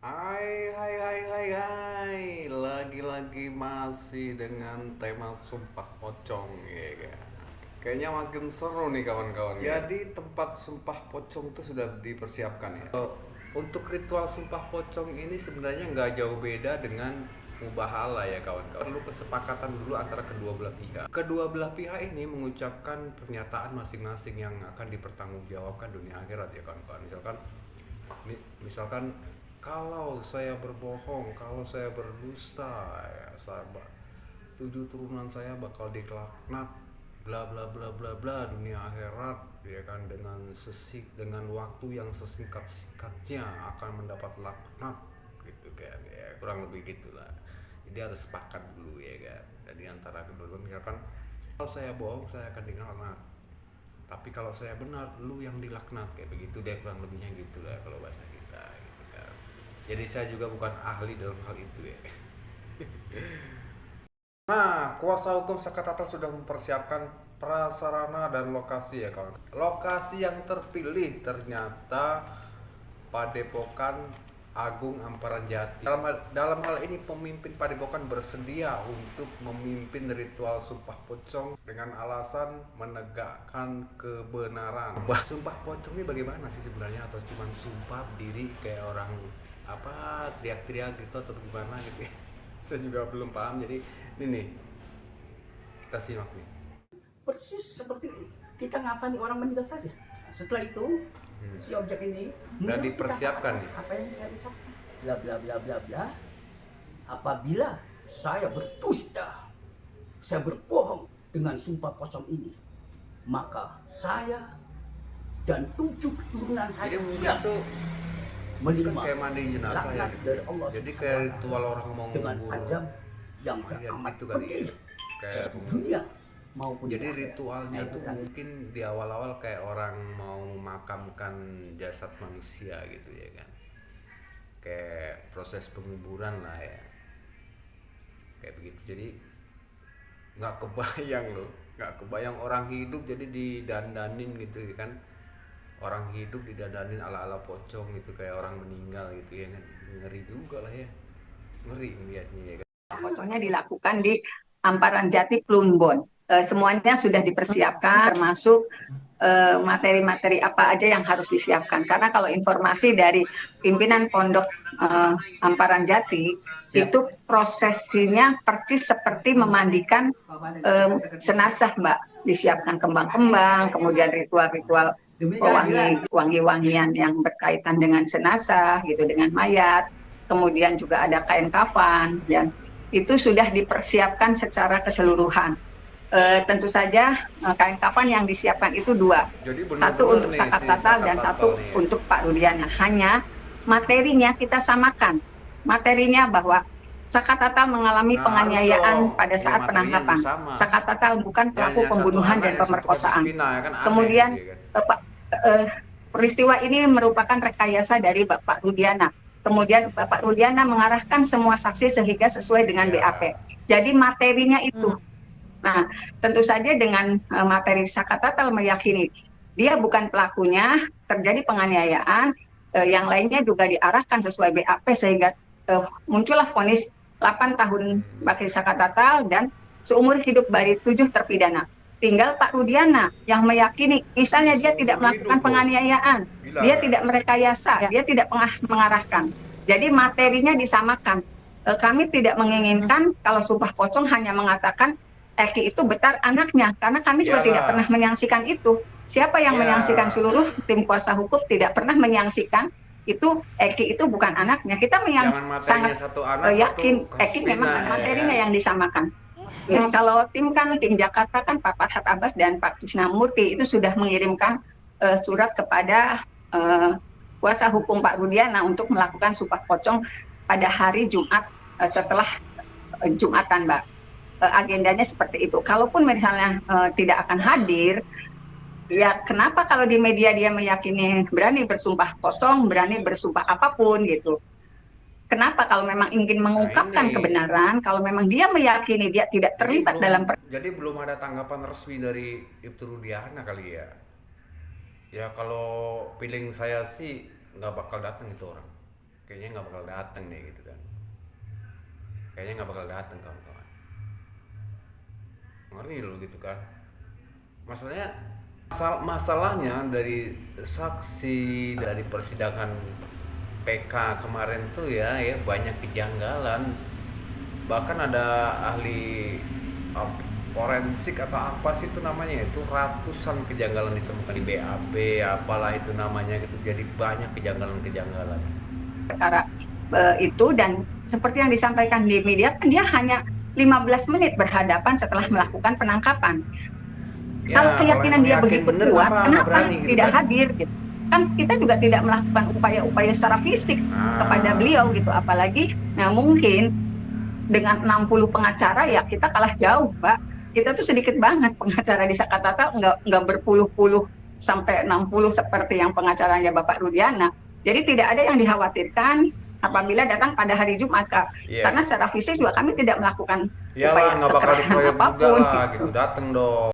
Hai, lagi-lagi masih dengan tema sumpah pocong ya kan. Kayaknya makin seru nih kawan-kawan ya. Jadi tempat sumpah pocong itu sudah dipersiapkan ya. Untuk ritual sumpah pocong ini sebenarnya nggak jauh beda dengan mubahala ya kawan-kawan. Perlu kesepakatan dulu antara kedua belah pihak. Kedua belah pihak ini mengucapkan pernyataan masing-masing yang akan dipertanggungjawabkan dunia akhirat ya kawan-kawan. Misalkan kalau saya berbohong, kalau saya berdusta, ya sahabat, 7 turunan saya bakal dilaknat, bla bla bla bla bla dunia akhirat, ya kan, dengan waktu yang sesingkat-singkatnya akan mendapat laknat, gitu kan, ya kurang lebih gitulah. Jadi harus sepakat dulu ya kan. Jadi antara kedua-dua misalkan kalau saya bohong saya akan dilaknat. Tapi kalau saya benar, lu yang dilaknat, kayak begitu deh kurang lebihnya gitu lah kalau bahasa kita gitu kan. Jadi saya juga bukan ahli dalam hal itu ya. Nah, kuasa hukum Sakatatal sudah mempersiapkan prasarana dan lokasi ya kawan. Lokasi yang terpilih ternyata Padepokan Agung Amparan Jati. Dalam hal ini pemimpin Padepokan bersedia untuk memimpin ritual sumpah pocong dengan alasan menegakkan kebenaran. Sumpah pocong ini bagaimana sih sebenarnya, atau cuma sumpah diri kayak orang apa teriak-teriak gitu atau gimana gitu ya? Saya juga belum paham. Jadi ini nih kita simak nih. Persis seperti kita ngafani orang meninggal saja. Setelah itu si objek ini udah dipersiapkan nih. apa yang saya ucapkan, bla bla bla bla bla. Apabila saya berdusta, saya berbohong dengan sumpah pocong ini, maka saya dan 7 keturunan saya siap menerima kayak mandi jenazah ya gitu. dari Allah. Jadi kayak ritual orang mau dengan ngubur azab yang mayat amat gitu kali ya. pedih Kayak dunia maupun jadi di akhirat. ritualnya Nah, itu tuh kan mungkin di awal-awal kayak orang mau memakamkan jasad manusia gitu ya kan. Kayak proses penguburan lah ya. Kayak begitu. Jadi nggak kebayang loh, nggak kebayang orang hidup jadi didandanin gitu ya kan. Orang hidup didandanin ala-ala pocong gitu kayak orang meninggal gitu ya kan. Ngeri juga lah ya. Ngeri melihatnya ya kan. Fotonya dilakukan di Amparan Jati Plumbon. Semuanya sudah dipersiapkan, termasuk materi-materi apa aja yang harus disiapkan. Karena kalau informasi dari pimpinan Pondok Amparan Jati, itu prosesinya persis seperti memandikan senasah, Mbak. Disiapkan kembang-kembang, kemudian ritual-ritual wangi-wangian yang berkaitan dengan senasah, gitu, dengan mayat. Kemudian juga ada kain kafan, dan itu sudah dipersiapkan secara keseluruhan. Tentu saja kain kafan yang disiapkan itu dua, satu untuk Sakatatal dan satu untuk Pak Rudiana. Hanya materinya kita samakan, materinya bahwa Sakatatal mengalami penganiayaan pada saat penangkapan. Sakatatal bukan pelaku pembunuhan dan pemerkosaan. Kemudian peristiwa ini merupakan rekayasa dari Bapak Rudiana. Kemudian Bapak Rudiana mengarahkan semua saksi sehingga sesuai dengan BAP. Jadi materinya itu. Nah, tentu saja dengan materi Sakatatal meyakini dia bukan pelakunya, terjadi penganiayaan, yang lainnya juga diarahkan sesuai BAP sehingga muncullah vonis 8 tahun bagi Sakatatal dan seumur hidup bagi 7 terpidana. Tinggal Pak Rudiana yang meyakini, misalnya dia tidak melakukan penganiayaan, dia tidak merekayasa, dia tidak mengarahkan. Jadi materinya disamakan. Kami tidak menginginkan kalau sumpah pocong hanya mengatakan Eki itu betar anaknya, karena kami juga tidak pernah menyaksikan itu. Siapa yang menyaksikan? Seluruh tim kuasa hukum tidak pernah menyaksikan itu Eki itu bukan anaknya. Kita sangat yakin Eki memang materinya yang disamakan. Ya, kalau tim Jakarta kan Pak Farhad Abbas dan Pak Krisnamurti itu sudah mengirimkan surat kepada kuasa hukum Pak Rudiana untuk melakukan sumpah pocong pada hari Jumat setelah Jumatan, Mbak. Agendanya seperti itu. Kalaupun misalnya tidak akan hadir, ya kenapa kalau di media dia meyakini berani bersumpah kosong, berani bersumpah apapun gitu. Kenapa kalau memang ingin mengungkapkan kebenaran, kalau memang dia meyakini dia tidak terlibat dalam... Jadi belum ada tanggapan resmi dari Ibtu Rudiana kali ya. Ya kalau feeling saya sih nggak bakal datang itu orang. kayaknya nggak bakal datang deh gitu kan. Kayaknya nggak bakal datang kawan-kawan. Ngerti lo gitu kan. Masalahnya dari saksi dari persidangan PK kemarin tuh ya banyak kejanggalan. Bahkan ada ahli forensik atau apa sih itu namanya, itu ratusan kejanggalan ditemukan di BAB apalah itu namanya gitu. Jadi banyak kejanggalan perkara itu, dan seperti yang disampaikan di media kan dia hanya 15 menit berhadapan setelah melakukan penangkapan. ya, Kalau keyakinan dia begitu kuat, kenapa gitu tidak kan? hadir gitu? Kan kita juga tidak melakukan upaya-upaya secara fisik kepada beliau gitu, apalagi mungkin dengan 60 pengacara ya kita kalah jauh, Pak. Kita tuh sedikit banget pengacara di Sakatata, nggak berpuluh-puluh sampai 60 seperti yang pengacaranya Bapak Rudiana. Jadi tidak ada yang dikhawatirkan apabila datang pada hari Jumat, Kak. Karena secara fisik juga kami tidak melakukan upaya nggak bakal kekerasan dikeroyok juga apapun lah gitu. gitu, dateng dong.